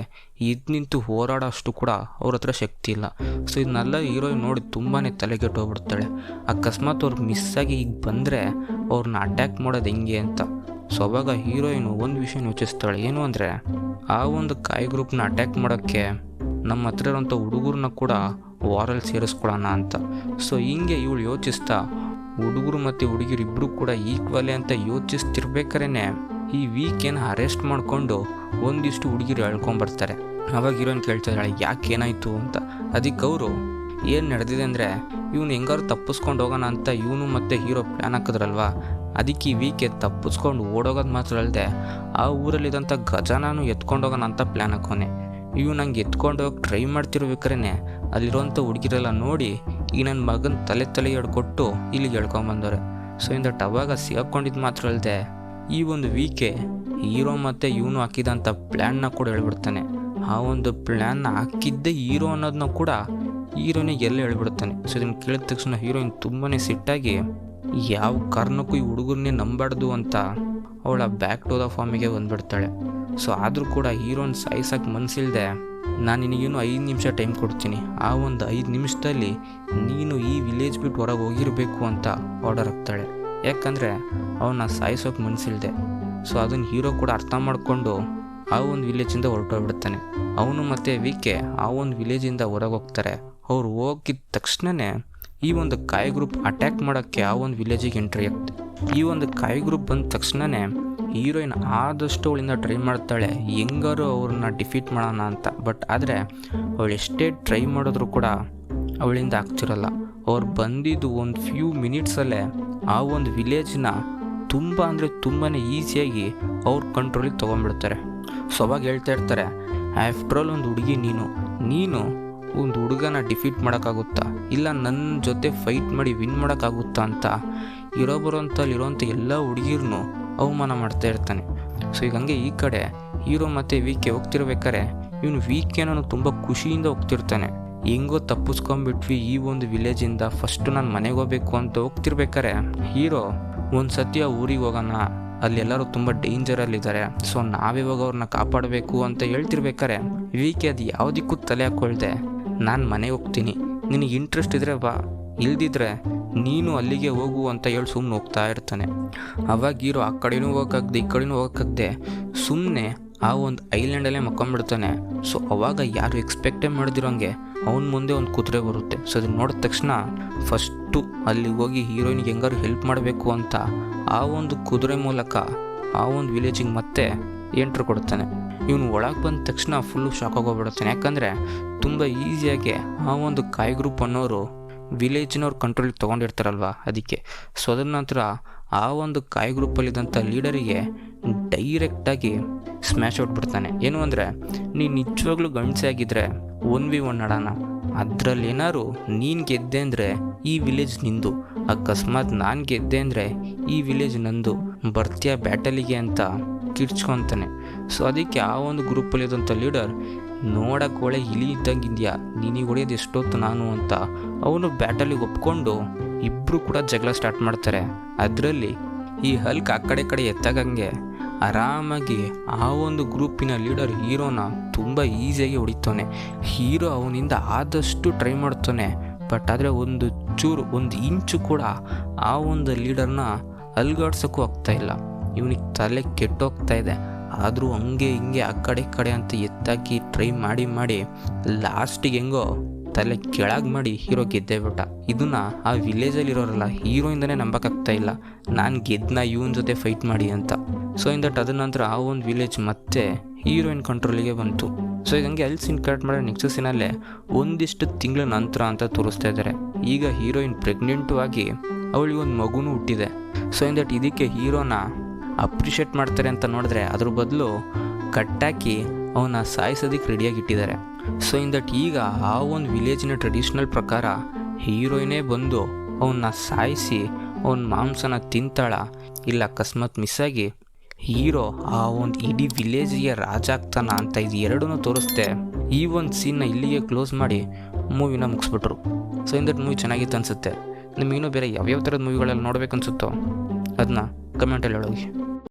ಇದು ನಿಂತು ಹೋರಾಡೋ ಅಷ್ಟು ಕೂಡ ಅವ್ರ ಹತ್ರ ಶಕ್ತಿ ಇಲ್ಲ. ಸೊ ಇದನ್ನೆಲ್ಲ ಹೀರೋಯಿನ್ ನೋಡಿ ತುಂಬಾ ತಲೆಗೆಟ್ಟೋಗ್ಬಿಡ್ತಾಳೆ. ಅಕಸ್ಮಾತ್ ಅವ್ರಿಗೆ ಮಿಸ್ಸಾಗಿ ಈಗ ಬಂದರೆ ಅವ್ರನ್ನ ಅಟ್ಯಾಕ್ ಮಾಡೋದು ಹೆಂಗೆ ಅಂತ. ಸೊ ಅವಾಗ ಹೀರೋಯಿನು ಒಂದು ವಿಷಯ ಯೋಚಿಸ್ತಾಳೆ, ಏನು ಅಂದರೆ ಆ ಒಂದು ಕಾಯಿ ಗ್ರೂಪ್ನ ಅಟ್ಯಾಕ್ ಮಾಡೋಕ್ಕೆ ನಮ್ಮ ಹತ್ರ ಇರೋಂಥ ಹುಡುಗರನ್ನ ಕೂಡ ವಾರಲ್ಲಿ ಸೇರಿಸ್ಕೊಳ್ಳೋಣ ಅಂತ. ಸೊ ಹಿಂಗೆ ಇವಳು ಯೋಚಿಸ್ತಾ ಹುಡುಗರು ಮತ್ತು ಹುಡುಗಿರು ಇಬ್ಬರು ಕೂಡ ಈಕ್ವಲಿ ಅಂತ ಯೋಚಿಸ್ತಿರ್ಬೇಕಾದ್ರೆ ಈ ವೀಕೇನ ಅರೆಸ್ಟ್ ಮಾಡಿಕೊಂಡು ಒಂದಿಷ್ಟು ಹುಡುಗಿರು ಹೇಳ್ಕೊಂಬರ್ತಾರೆ. ಅವಾಗ ಹೀರೋಯಿನ್ ಕೇಳ್ತಾ ಇದ್ದಾಳೆ ಯಾಕೇನಾಯಿತು ಅಂತ. ಅದಕ್ಕೆ ಅವರು ಏನು ನಡೆದಿದೆ ಅಂದರೆ ಇವನು ಹೆಂಗಾರು ತಪ್ಪಿಸ್ಕೊಂಡು ಹೋಗೋಣ ಅಂತ ಇವನು ಮತ್ತು ಹೀರೋ ಪ್ಲ್ಯಾನ್ ಹಾಕಿದ್ರಲ್ವ, ಅದಕ್ಕೆ ಈ ವೀಕೆ ತಪ್ಪಿಸ್ಕೊಂಡು ಓಡೋಗೋದು ಮಾತ್ರ ಅಲ್ಲದೆ ಆ ಊರಲ್ಲಿದ್ದಂಥ ಗಜಾನೂ ಎತ್ಕೊಂಡು ಹೋಗೋಣ ಅಂತ ಪ್ಲ್ಯಾನ್ ಹಾಕೋನೆ. ಇವು ನಂಗೆ ಎತ್ಕೊಂಡು ಹೋಗಿ ಟ್ರೈ ಮಾಡ್ತಿರ್ಬೇಕಾರೆ ಅಲ್ಲಿರೋಂಥ ಹುಡುಗಿರೆಲ್ಲ ನೋಡಿ ಈ ನನ್ನ ಮಗನ ತಲೆ ಹಿಡ್ಕೊಟ್ಟು ಇಲ್ಲಿಗೆ ಹೇಳ್ಕೊಂಬಂದವ್ರೆ. ಸೊ ಇಂದಟ್ ಅವಾಗ ಸಿಗಾಕೊಂಡಿದ್ದು ಮಾತ್ರ ಅಲ್ಲದೆ ಈ ಒಂದು ವೀಕೆ ಹೀರೋ ಮತ್ತು ಇವನು ಹಾಕಿದಂಥ ಪ್ಲ್ಯಾನ್ನ ಕೂಡ ಹೇಳ್ಬಿಡ್ತಾನೆ. ಆ ಒಂದು ಪ್ಲ್ಯಾನ್ನ ಹಾಕಿದ್ದೇ ಹೀರೋ ಅನ್ನೋದನ್ನ ಕೂಡ ಹೀರೋನಿಗೆ ಎಲ್ಲ ಹೇಳ್ಬಿಡ್ತಾನೆ. ಸೊ ಇದನ್ನು ಕೇಳಿದ ತಕ್ಷಣ ಹೀರೋಯಿನ್ ತುಂಬಾ ಸಿಟ್ಟಾಗಿ ಯಾವ ಕಾರಣಕ್ಕೂ ಈ ಹುಡುಗರನ್ನೇ ನಂಬಾರ್ದು ಅಂತ ಅವಳ ಬ್ಯಾಕ್ ಟು ದ ಫಾರ್ಮಿಗೆ ಬಂದುಬಿಡ್ತಾಳೆ. ಸೊ ಆದರೂ ಕೂಡ ಹೀರೋನ್ ಸಾಯಿಸೋಕ್ಕೆ ಮನಸ್ಸಿಲ್ಲದೆ ನಾನು ನಿನಗೇನು 5 ನಿಮಿಷ ಟೈಮ್ ಕೊಡ್ತೀನಿ, ಆ ಒಂದು 5 ನಿಮಿಷದಲ್ಲಿ ನೀನು ಈ ವಿಲೇಜ್ ಬಿಟ್ಟು ಹೊರಗೆ ಹೋಗಿರಬೇಕು ಅಂತ ಆರ್ಡರ್ ಹಾಕ್ತಾಳೆ. ಯಾಕಂದರೆ ಅವನ್ನ ಸಾಯಿಸೋಕೆ ಮನಸ್ಸಿಲ್ಲದೆ. ಸೊ ಅದನ್ನು ಹೀರೋ ಕೂಡ ಅರ್ಥ ಮಾಡಿಕೊಂಡು ಆ ಒಂದು ವಿಲೇಜಿಂದ ಹೊರಟೋಗ್ಬಿಡ್ತಾನೆ. ಅವನು ಮತ್ತು ವಿಕೆ ಆ ಒಂದು ವಿಲೇಜಿಂದ ಹೊರಗೆ ಹೋಗ್ತಾರೆ. ಅವ್ರು ಹೋಗಿದ ತಕ್ಷಣವೇ ಈ ಒಂದು ಕಾಯಿ ಗ್ರೂಪ್ ಅಟ್ಯಾಕ್ ಮಾಡೋಕ್ಕೆ ಆ ಒಂದು ವಿಲೇಜಿಗೆ ಎಂಟ್ರಿ ಆಗ್ತದೆ. ಈ ಒಂದು ಕಾಯಿ ಗ್ರೂಪ್ ಬಂದ ತಕ್ಷಣವೇ ಹೀರೋಯಿನ್ ಆದಷ್ಟು ಅವಳಿಂದ ಟ್ರೈ ಮಾಡ್ತಾಳೆ ಹೆಂಗಾರು ಅವ್ರನ್ನ ಡಿಫೀಟ್ ಮಾಡೋಣ ಅಂತ. ಬಟ್ ಆದರೆ ಅವಳು ಎಷ್ಟೇ ಟ್ರೈ ಮಾಡಿದ್ರು ಕೂಡ ಅವಳಿಂದ ಆಗ್ತಿರಲ್ಲ. ಅವ್ರು ಬಂದಿದ್ದು ಒಂದು ಫ್ಯೂ ಮಿನಿಟ್ಸಲ್ಲೇ ಆ ಒಂದು ವಿಲೇಜ್ನ ತುಂಬ ಅಂದರೆ ತುಂಬಾ ಈಸಿಯಾಗಿ ಅವ್ರ ಕಂಟ್ರೋಲಿಗೆ ತೊಗೊಂಡ್ಬಿಡ್ತಾರೆ. ಸೊ ಅವಾಗ ಹೇಳ್ತಾ ಇರ್ತಾರೆ, ಆಫ್ಟರ್ ಆಲ್ ಒಂದು ಹುಡುಗಿ ನೀನು ಒಂದು ಹುಡುಗನ ಡಿಫೀಟ್ ಮಾಡೋಕ್ಕಾಗುತ್ತಾ, ಇಲ್ಲ ನನ್ನ ಜೊತೆ ಫೈಟ್ ಮಾಡಿ ವಿನ್ ಮಾಡೋಕ್ಕಾಗುತ್ತಾ ಅಂತ ಬರೋಂಥಲ್ಲಿರೋಂಥ ಎಲ್ಲ ಹುಡುಗಿರ್ನೂ ಅವಮಾನ ಮಾಡ್ತಾ ಇರ್ತಾನೆ. ಸೊ ಈಗ ಹಂಗೆ ಈ ಕಡೆ ಹೀರೋ ಮತ್ತು ವೀಕೆ ಹೋಗ್ತಿರ್ಬೇಕಾರೆ ಇವನು ವೀಕೆನೂ ತುಂಬ ಖುಷಿಯಿಂದ ಹೋಗ್ತಿರ್ತಾನೆ. ಹೆಂಗೋ ತಪ್ಪಿಸ್ಕೊಂಡ್ಬಿಟ್ವಿ ಈ ಒಂದು ವಿಲೇಜಿಂದ, ಫಸ್ಟು ನಾನು ಮನೆಗೆ ಹೋಗ್ಬೇಕು ಅಂತ ಹೋಗ್ತಿರ್ಬೇಕಾರೆ ಹೀರೋ ಒಂದು ಸತಿ ಆ ಊರಿಗೆ ಹೋಗೋಣ, ಅಲ್ಲಿ ಎಲ್ಲರೂ ತುಂಬ ಡೇಂಜರಲ್ಲಿದ್ದಾರೆ, ಸೊ ನಾವಿವಾಗ ಅವ್ರನ್ನ ಕಾಪಾಡಬೇಕು ಅಂತ ಹೇಳ್ತಿರ್ಬೇಕಾರೆ ವೀಕೆ ಅದು ಯಾವುದಕ್ಕೂ ತಲೆ ಹಾಕ್ಕೊಳ್ದೆ ನಾನು ಮನೆಗೆ ಹೋಗ್ತೀನಿ, ನಿನಗೆ ಇಂಟ್ರೆಸ್ಟ್ ಇದ್ದರೆ ಬಾ, ಇಲ್ದಿದ್ರೆ ನೀನು ಅಲ್ಲಿಗೆ ಹೋಗು ಅಂತ ಹೇಳಿ ಸುಮ್ಮನೆ ಹೋಗ್ತಾ ಇರ್ತಾನೆ. ಅವಾಗ ಹೀರೋ ಆ ಕಡೆನೂ ಹೋಗೋಕ್ಕಾಗ್ದೆ ಈ ಕಡೆನೂ ಹೋಗೋಕ್ಕಾಗ್ದೆ ಸುಮ್ಮನೆ ಆ ಒಂದು ಐಲ್ಯಾಂಡಲ್ಲೇ ಮಕ್ಕೊಂಡ್ಬಿಡ್ತಾನೆ. ಸೊ ಅವಾಗ ಯಾರು ಎಕ್ಸ್ಪೆಕ್ಟೇ ಮಾಡಿದಿರೋಂಗೆ ಅವನ ಮುಂದೆ ಒಂದು ಕುದುರೆ ಬರುತ್ತೆ. ಸೊ ಅದನ್ನ ನೋಡಿದ ತಕ್ಷಣ ಫಸ್ಟು ಅಲ್ಲಿಗೆ ಹೋಗಿ ಹೀರೋಯಿನ್ಗೆ ಹೆಂಗಾರು ಹೆಲ್ಪ್ ಮಾಡಬೇಕು ಅಂತ ಆ ಒಂದು ಕುದುರೆ ಮೂಲಕ ಆ ಒಂದು ವಿಲೇಜಿಗೆ ಮತ್ತೆ ಎಂಟ್ರ್ ಕೊಡ್ತಾನೆ. ಇವನು ಒಳಗೆ ಬಂದ ತಕ್ಷಣ ಫುಲ್ಲು ಶಾಕ್ ಆಗೋಗ್ಬಿಡುತ್ತಾನೆ. ಯಾಕಂದರೆ ತುಂಬ ಈಸಿಯಾಗಿ ಆ ಒಂದು ಕಾಯಿ ಗ್ರೂಪ್ ಅನ್ನೋರು ವಿಲೇಜಿನವ್ರ ಕಂಟ್ರೋಲಿಗೆ ತೊಗೊಂಡಿರ್ತಾರಲ್ವ, ಅದಕ್ಕೆ. ಸೊ ಅದ್ರ ನಂತರ ಆ ಒಂದು ಕಾಯಿ ಗ್ರೂಪಲ್ಲಿದ್ದಂಥ ಲೀಡರಿಗೆ ಡೈರೆಕ್ಟಾಗಿ ಸ್ಮ್ಯಾಶ್ ಔಟ್ಬಿಡ್ತಾನೆ. ಏನು ಅಂದರೆ ನೀನು ನಿಜವಾಗ್ಲೂ ಗಂಡಸೆ ಆಗಿದ್ದರೆ 1v1 ಆಡೋಣ, ಅದರಲ್ಲಿ ಏನಾರು ನೀನು ಗೆದ್ದೆ ಅಂದರೆ ಈ ವಿಲೇಜ್ ನಿಂದು, ಅಕಸ್ಮಾತ್ ನಾನು ಗೆದ್ದೆ ಅಂದರೆ ಈ ವಿಲೇಜ್ ನಂದು, ಬರ್ತೀಯ ಬ್ಯಾಟಲಿಗೆ ಅಂತ ಕಿರ್ಚ್ಕೊತಾನೆ. ಸೊ ಅದಕ್ಕೆ ಆ ಒಂದು ಗ್ರೂಪಲ್ಲಿದ್ದಂಥ ಲೀಡರ್ ನೋಡಕ್ಕೆ ಒಳ್ಳೆ ಇಲಿ ಇದ್ದಂಗಿದೆಯಾ, ನೀನಿಗೆ ಹೊಡೆಯೋದು ಎಷ್ಟೊತ್ತು ನಾನು ಅಂತ ಅವನು ಬ್ಯಾಟಲಿಗೆ ಒಪ್ಕೊಂಡು ಇಬ್ಬರು ಕೂಡ ಜಗಳ ಸ್ಟಾರ್ಟ್ ಮಾಡ್ತಾರೆ. ಅದರಲ್ಲಿ ಈ ಹಲ್ಕ್ ಆ ಕಡೆ ಎತ್ತಾಗಂಗೆ ಆರಾಮಾಗಿ ಆ ಒಂದು ಗ್ರೂಪಿನ ಲೀಡರ್ ಹೀರೋನ ತುಂಬ ಈಸಿಯಾಗಿ ಹೊಡಿತಾನೆ. ಹೀರೋ ಅವನಿಂದ ಆದಷ್ಟು ಟ್ರೈ ಮಾಡ್ತಾನೆ, ಬಟ್ ಆದರೆ ಒಂದು ಇಂಚು ಕೂಡ ಆ ಒಂದು ಲೀಡರ್ನ ಅಲ್ಗಾಡ್ಸೋಕ್ಕೂ ಆಗ್ತಾಯಿಲ್ಲ. ಇವನಿಗೆ ತಲೆ ಕೆಟ್ಟೋಗ್ತಾ ಇದೆ. ಆದರೂ ಹಂಗೆ ಹಿಂಗೆ ಆ ಕಡೆ ಅಂತ ಎತ್ತಾಕಿ ಟ್ರೈ ಮಾಡಿ ಲಾಸ್ಟಿಗೆ ಹೆಂಗೋ ತಲೆ ಕೆಳಗೆ ಮಾಡಿ ಹೀರೋ ಗೆದ್ದೇ ಬಿಟ್ಟ. ಇದನ್ನ ಆ ವಿಲೇಜಲ್ಲಿರೋರಲ್ಲ ಹೀರೋಯಿಂದನೇ ನಂಬಕ್ಕಾಗ್ತಾ ಇಲ್ಲ, ನಾನು ಗೆದ್ದನ ಇವನ ಜೊತೆ ಫೈಟ್ ಮಾಡಿ ಅಂತ. ಸೊ ಅದ ನಂತರ ಆ ಒಂದು ವಿಲೇಜ್ ಮತ್ತೆ ಹೀರೋಯಿನ್ ಕಂಟ್ರೋಲಿಗೆ ಬಂತು. ಸೊ ಹಂಗೆ ಅಲ್ಲಿ ಸೀನ್ ಕಟ್ ಮಾಡಿ ನೆಕ್ಸ್ಟ್ ಸೀನಲ್ಲೇ ಒಂದಿಷ್ಟು ತಿಂಗಳ ನಂತರ ಅಂತ ತೋರಿಸ್ತಾ ಇದ್ದಾರೆ. ಈಗ ಹೀರೋಯಿನ್ ಪ್ರೆಗ್ನೆಂಟು ಆಗಿ ಅವಳಿಗೆ ಒಂದು ಮಗುನೂ ಹುಟ್ಟಿದೆ. ಸೊ ಇದಕ್ಕೆ ಹೀರೋನ ಅಪ್ರಿಷಿಯೇಟ್ ಮಾಡ್ತಾರೆ ಅಂತ ನೋಡಿದ್ರೆ ಅದ್ರ ಬದಲು ಕಟ್ಟಾಕಿ ಅವನ್ನ ಸಾಯಿಸೋದಕ್ಕೆ ರೆಡಿಯಾಗಿಟ್ಟಿದ್ದಾರೆ. ಸೊ ಇನ್ ದಟ್ ಈಗ ಆ ಒಂದು ವಿಲೇಜಿನ ಟ್ರೆಡಿಷ್ನಲ್ ಪ್ರಕಾರ ಹೀರೋಯಿನೇ ಬಂದು ಅವನ್ನ ಸಾಯಿಸಿ ಅವನ ಮಾಂಸನ ತಿಂತಾಳ, ಇಲ್ಲ ಅಕಸ್ಮಾತ್ ಮಿಸ್ಸಾಗಿ ಹೀರೋ ಆ ಒಂದು ಇಡೀ ವಿಲೇಜಿಗೆ ರಾಜ ಆಗ್ತಾನ ಅಂತ ಇದು ಎರಡೂ ತೋರಿಸ್ತೆ. ಈ ಒಂದು ಸೀನ್ನ ಇಲ್ಲಿಗೆ ಕ್ಲೋಸ್ ಮಾಡಿ ಮೂವಿನ ಮುಗಿಸ್ಬಿಟ್ರು. ಸೊ ಇನ್ ದಟ್ ಮೂವಿ ಚೆನ್ನಾಗಿತ್ತು ಅನಿಸುತ್ತೆ. ನಿಮಗಿನ್ನೂ ಬೇರೆ ಯಾವ್ಯಾವ ಥರದ ಮೂವಿಗಳೆಲ್ಲ ನೋಡ್ಬೇಕನ್ಸುತ್ತೋ ಅದನ್ನ ಕಮೆಂಟಲ್ಲಿ ಹೇಳೋಗಿ.